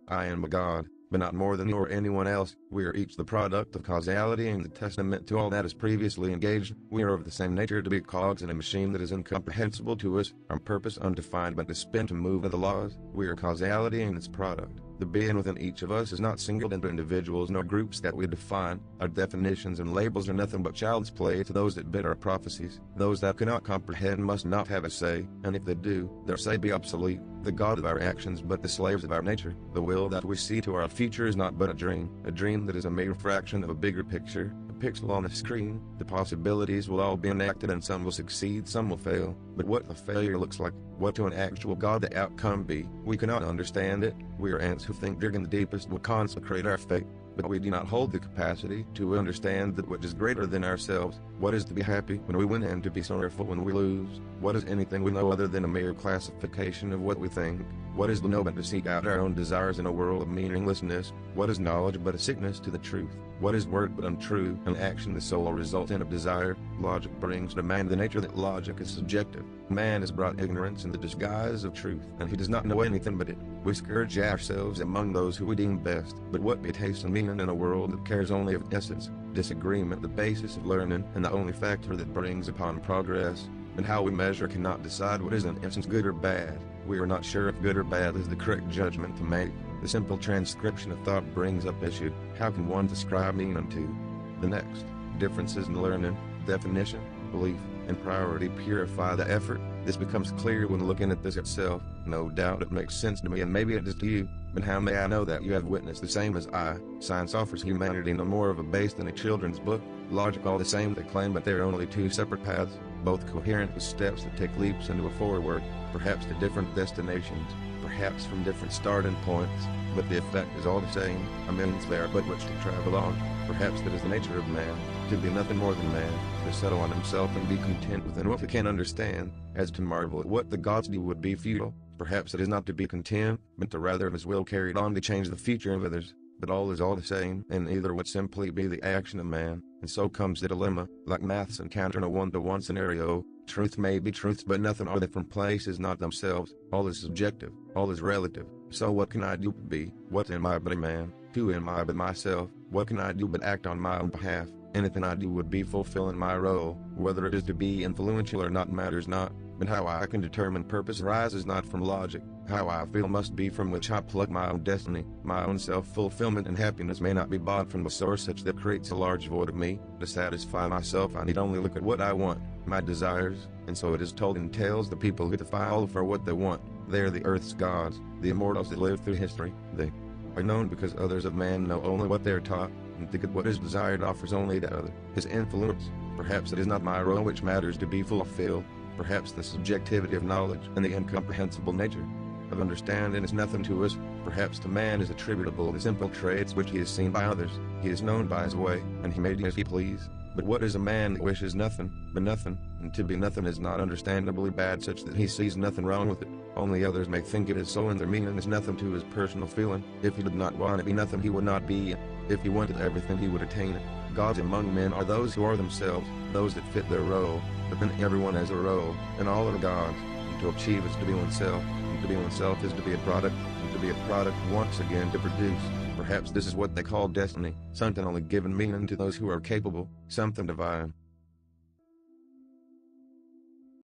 I am a God, but not more than you or anyone else. We are each the product of causality and the testament to all that is previously engaged. We are of the same nature to be cogs in a machine that is incomprehensible to us, our purpose undefined but to spin to move with the laws. We are causality and its product. The being within each of us is not singled into individuals nor groups that we define. Our definitions and labels are nothing but child's play to those that bid our prophecies. Those that cannot comprehend must not have a say, and if they do, their say be obsolete. The God of our actions but the slaves of our nature. The will that we see to our future is not but a dream that is a mere fraction of a bigger picture, a pixel on the screen. The possibilities will all be enacted and some will succeed, some will fail. But what the failure looks like, what to an actual God the outcome be, we cannot understand it. We are ants who think digging the deepest will consecrate our fate, but we do not hold the capacity to understand that which is greater than ourselves. What is to be happy when we win and to be sorrowful when we lose? What is anything we know other than a mere classification of what we think? What is to know but to seek out our own desires in a world of meaninglessness? What is knowledge but a sickness to the truth? What is word but untrue? An action the sole resultant of desire? Logic brings to man the nature that logic is subjective. Man has brought ignorance in the disguise of truth, and he does not know anything but it. We scourge ourselves among those who we deem best, but what be taste and meaning in a world that cares only of essence? Disagreement the basis of learning, and the only factor that brings upon progress. And how we measure cannot decide what is in essence good or bad. We are not sure if good or bad is the correct judgment to make. The simple transcription of thought brings up issue. How can one describe meaning to the next? Differences in learning, definition, belief, and priority purify the effort. This becomes clear when looking at this itself. No doubt it makes sense to me, and maybe it does to you, but how may I know that you have witnessed the same as I? Science offers humanity no more of a base than a children's book. Logic all the same they claim, but they are only two separate paths, both coherent with steps that take leaps into a forward, perhaps to different destinations, perhaps from different starting points, but the effect is all the same. A means there but which to travel on. Perhaps that is the nature of man, to be nothing more than man, to settle on himself and be content within what he can understand, as to marvel at what the gods do would be futile. Perhaps it is not to be content, but to rather have his will carried on to change the future of others. But all is all the same, and either would simply be the action of man, and so comes the dilemma, like maths encountering a one-to-one scenario. Truth may be truths, but nothing are they from places not themselves. All is subjective, all is relative. So what can I do but be? What am I but a man? Who am I but myself? What can I do but act on my own behalf? Anything I do would be fulfilling my role. Whether it is to be influential or not matters not, but how I can determine purpose arises not from logic. How I feel must be from which I pluck my own destiny. My own self-fulfillment and happiness may not be bought from the source such that creates a large void of me. To satisfy myself I need only look at what I want, my desires, and so it is told in tales the people who defy all for what they want. They are the earth's gods, the immortals that live through history. They are known because others of man know only what they are taught, and think that what is desired offers only to others. His influence. Perhaps it is not my role which matters to be fulfilled. Perhaps the subjectivity of knowledge and the incomprehensible nature of understanding is nothing to us. Perhaps to man is attributable the simple traits which he has seen by others. He is known by his way, and he may do as he please. But what is a man that wishes nothing but nothing? And to be nothing is not understandably bad, such that he sees nothing wrong with it. Only others may think it is so, and their meaning is nothing to his personal feeling. If he did not want to be nothing, he would not be it. If he wanted everything, he would attain it. Gods among men are those who are themselves, those that fit their role. But then everyone has a role, and all are gods. And to achieve is to be oneself, and to be oneself is to be a product, and to be a product once again to produce. Perhaps this is what they call destiny, something only given meaning to those who are capable, something divine.